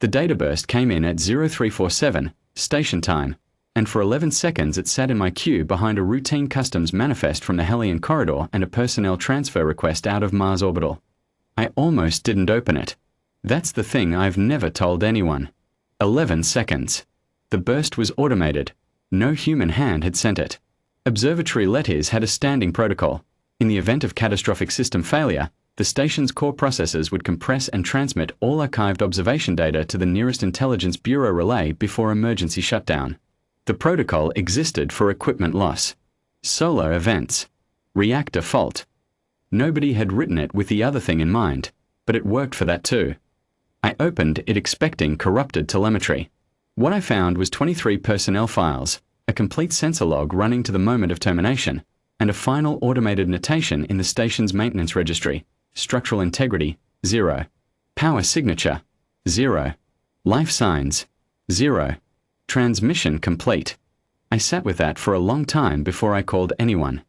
The data burst came in at 0347, station time, and for 11 seconds it sat in my queue behind a routine customs manifest from the Hellion corridor and a personnel transfer request out of Mars orbital. I almost didn't open it. That's the thing I've never told anyone. 11 seconds. The burst was automated. No human hand had sent it. Observatory Lettiz had a standing protocol. In the event of catastrophic system failure, the station's core processors would compress and transmit all archived observation data to the nearest Intelligence Bureau relay before emergency shutdown. The protocol existed for equipment loss, solar events, reactor fault. Nobody had written it with the other thing in mind, but it worked for that too. I opened it expecting corrupted telemetry. What I found was 23 personnel files, a complete sensor log running to the moment of termination, and a final automated notation in the station's maintenance registry. Structural integrity, 0. Power signature, 0. Life signs, 0. Transmission complete. I sat with that for a long time before I called anyone.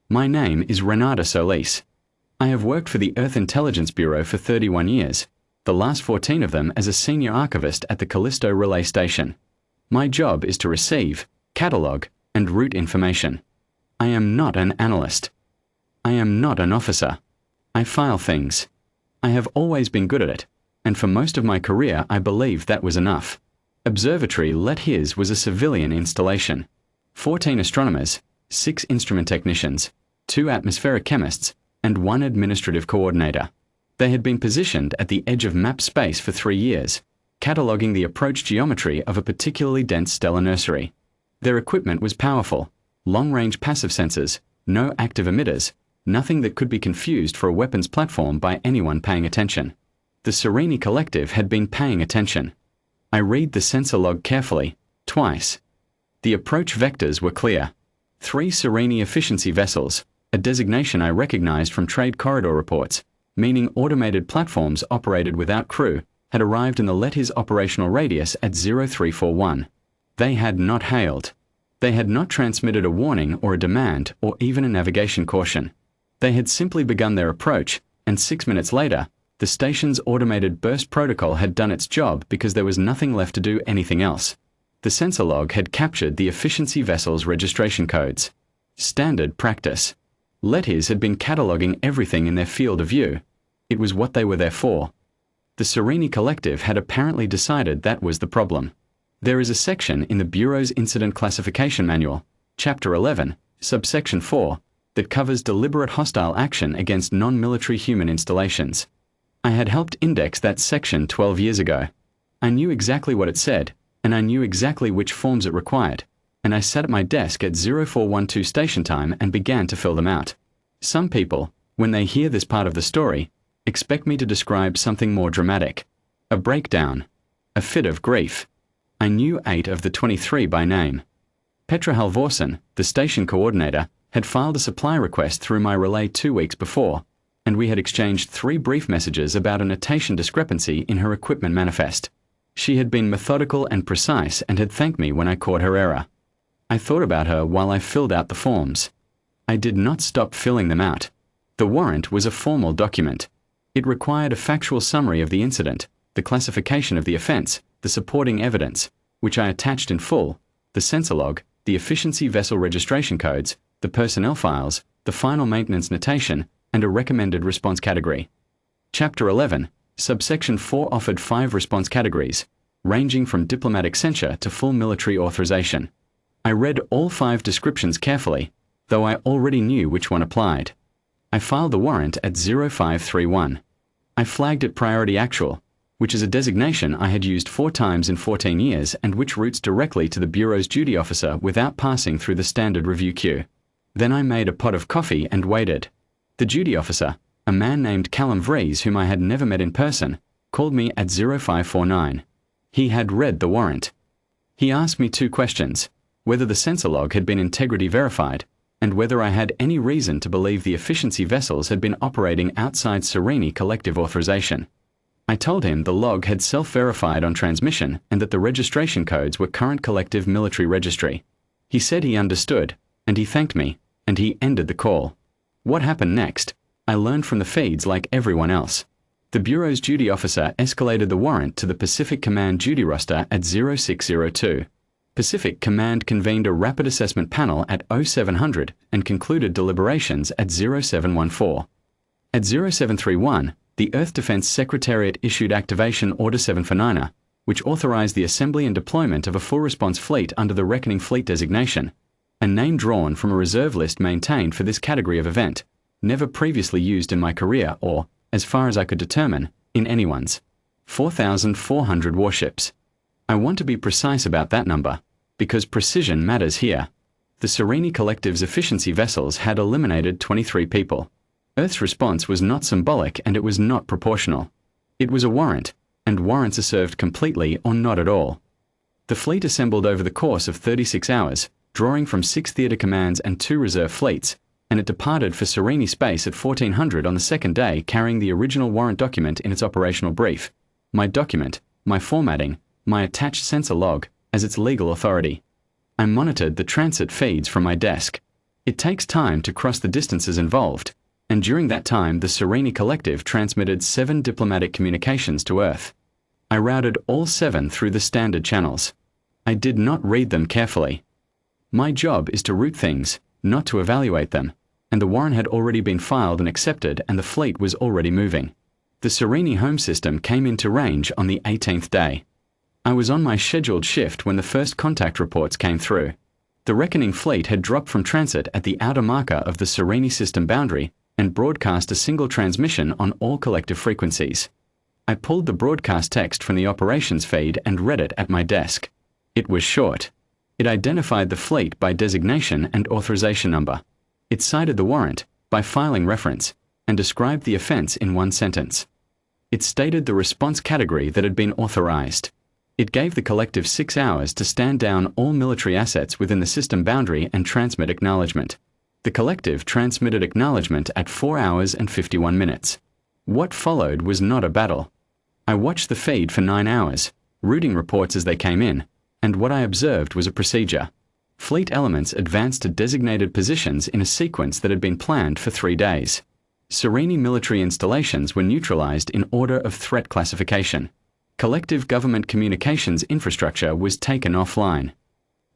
My name is Renata Solis. I have worked for the Earth Intelligence Bureau for 31 years, the last 14 of them as a senior archivist at the Callisto Relay Station. My job is to receive, catalog, and route information. I am not an analyst. I am not an officer. I file things. I have always been good at it, and for most of my career I believed that was enough. Observatory Lettiz was a civilian installation. 14 astronomers, 6 instrument technicians, 2 atmospheric chemists, and 1 administrative coordinator. They had been positioned at the edge of map space for 3 years, cataloguing the approach geometry of a particularly dense stellar nursery. Their equipment was powerful, long-range passive sensors, no active emitters, nothing that could be confused for a weapons platform by anyone paying attention. The Sorreni collective had been paying attention. I read the sensor log carefully, twice. The approach vectors were clear. 3 Sorreni efficiency vessels, a designation I recognized from trade corridor reports, meaning automated platforms operated without crew, had arrived in the Lettiz operational radius at 0341. They had not hailed. They had not transmitted a warning or a demand or even a navigation caution. They had simply begun their approach, and 6 minutes later, the station's automated burst protocol had done its job because there was nothing left to do anything else. The sensor log had captured the efficiency vessel's registration codes. Standard practice. Lettiz had been cataloging everything in their field of view. It was what they were there for. The Sorreni collective had apparently decided that was the problem. There is a section in the Bureau's Incident Classification Manual, Chapter 11, Subsection 4, that covers deliberate hostile action against non-military human installations. I had helped index that section 12 years ago. I knew exactly what it said, and I knew exactly which forms it required, and I sat at my desk at 0412 station time and began to fill them out. Some people, when they hear this part of the story, expect me to describe something more dramatic. A breakdown. A fit of grief. I knew 8 of the 23 by name. Petra Halvorsen, the station coordinator, had filed a supply request through my relay 2 weeks before, and we had exchanged 3 brief messages about a notation discrepancy in her equipment manifest. She had been methodical and precise and had thanked me when I caught her error. I thought about her while I filled out the forms. I did not stop filling them out. The warrant was a formal document. It required a factual summary of the incident, the classification of the offense, the supporting evidence, which I attached in full, the sensor log, the efficiency vessel registration codes, the personnel files, the final maintenance notation, and a recommended response category. Chapter 11, Subsection 4 offered 5 response categories, ranging from diplomatic censure to full military authorization. I read all 5 descriptions carefully, though I already knew which one applied. I filed the warrant at 0531. I flagged it priority actual, which is a designation I had used 4 times in 14 years and which routes directly to the Bureau's duty officer without passing through the standard review queue. Then I made a pot of coffee and waited. The duty officer, a man named Callum Vries whom I had never met in person, called me at 0549. He had read the warrant. He asked me 2 questions, whether the sensor log had been integrity verified, and whether I had any reason to believe the efficiency vessels had been operating outside Sorreni collective authorization. I told him the log had self-verified on transmission and that the registration codes were current collective military registry. He said he understood, and he thanked me, and he ended the call. What happened next? I learned from the feeds like everyone else. The Bureau's duty officer escalated the warrant to the Pacific Command duty roster at 0602. Pacific Command convened a rapid assessment panel at 0700 and concluded deliberations at 0714. At 0731, the Earth Defense Secretariat issued Activation Order 749er, which authorized the assembly and deployment of a full response fleet under the Reckoning Fleet designation, a name drawn from a reserve list maintained for this category of event, never previously used in my career or, as far as I could determine, in anyone's. 4,400 warships. I want to be precise about that number, because precision matters here. The Sorreni Collective's efficiency vessels had eliminated 23 people. Earth's response was not symbolic and it was not proportional. It was a warrant, and warrants are served completely or not at all. The fleet assembled over the course of 36 hours, drawing from 6 theatre commands and 2 reserve fleets, and it departed for Sorreni space at 1400 on the second day, carrying the original warrant document in its operational brief, my document, my formatting, my attached sensor log, as its legal authority. I monitored the transit feeds from my desk. It takes time to cross the distances involved, and during that time the Sorreni Collective transmitted 7 diplomatic communications to Earth. I routed all 7 through the standard channels. I did not read them carefully. My job is to route things, not to evaluate them, and the warrant had already been filed and accepted and the fleet was already moving. The Sorreni home system came into range on the 18th day. I was on my scheduled shift when the first contact reports came through. The Reckoning Fleet had dropped from transit at the outer marker of the Sorreni system boundary and broadcast a single transmission on all collective frequencies. I pulled the broadcast text from the operations feed and read it at my desk. It was short. It identified the fleet by designation and authorization number. It cited the warrant by filing reference and described the offense in one sentence. It stated the response category that had been authorized. It gave the collective 6 hours to stand down all military assets within the system boundary and transmit acknowledgement. The collective transmitted acknowledgement at 4 hours and 51 minutes. What followed was not a battle. I watched the feed for 9 hours, routing reports as they came in, and what I observed was a procedure. Fleet elements advanced to designated positions in a sequence that had been planned for 3 days. Sorreni military installations were neutralized in order of threat classification. Collective government communications infrastructure was taken offline.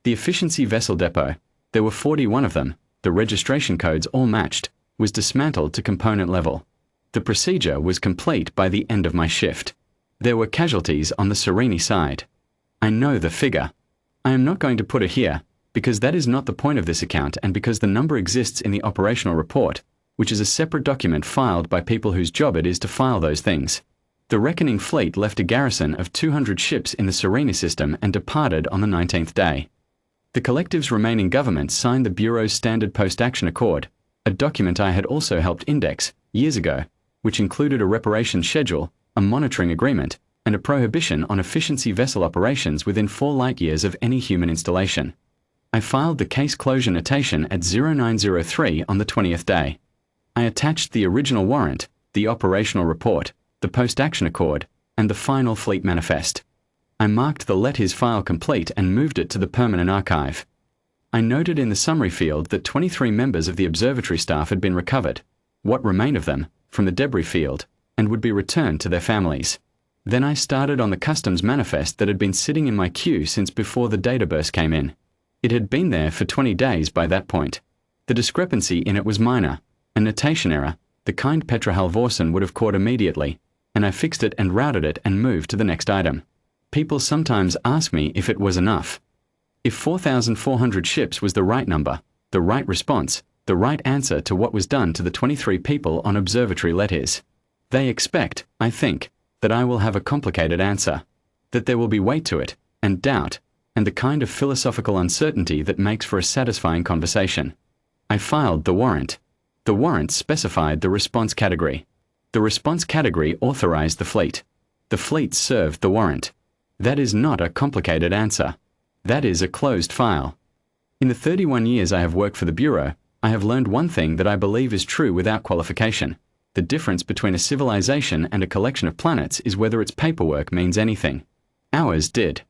The efficiency vessel depot, there were 41 of them, the registration codes all matched, was dismantled to component level. The procedure was complete by the end of my shift. There were casualties on the Sorreni side. I know the figure. I am not going to put it here, because that is not the point of this account and because the number exists in the operational report, which is a separate document filed by people whose job it is to file those things. The Reckoning Fleet left a garrison of 200 ships in the Sorreni system and departed on the 19th day. The collective's remaining government signed the Bureau's Standard Post-Action Accord, a document I had also helped index years ago, which included a reparations schedule, a monitoring agreement, and a prohibition on efficiency vessel operations within 4 light years of any human installation. I filed the case closure notation at 0903 on the 20th day. I attached the original warrant, the operational report, the post-action accord, and the final fleet manifest. I marked the Let His file complete and moved it to the permanent archive. I noted in the summary field that 23 members of the observatory staff had been recovered, what remained of them, from the debris field, and would be returned to their families. Then I started on the customs manifest that had been sitting in my queue since before the data burst came in. It had been there for 20 days by that point. The discrepancy in it was minor, a notation error, the kind Petra Halvorsen would have caught immediately, and I fixed it and routed it and moved to the next item. People sometimes ask me if it was enough. If 4,400 ships was the right number, the right response, the right answer to what was done to the 23 people on observatory letters. They expect, I think, that I will have a complicated answer, that there will be weight to it, and doubt, and the kind of philosophical uncertainty that makes for a satisfying conversation. I filed the warrant. The warrant specified the response category. The response category authorized the fleet. The fleet served the warrant. That is not a complicated answer. That is a closed file. In the 31 years I have worked for the Bureau, I have learned one thing that I believe is true without qualification. The difference between a civilization and a collection of planets is whether its paperwork means anything. Ours did.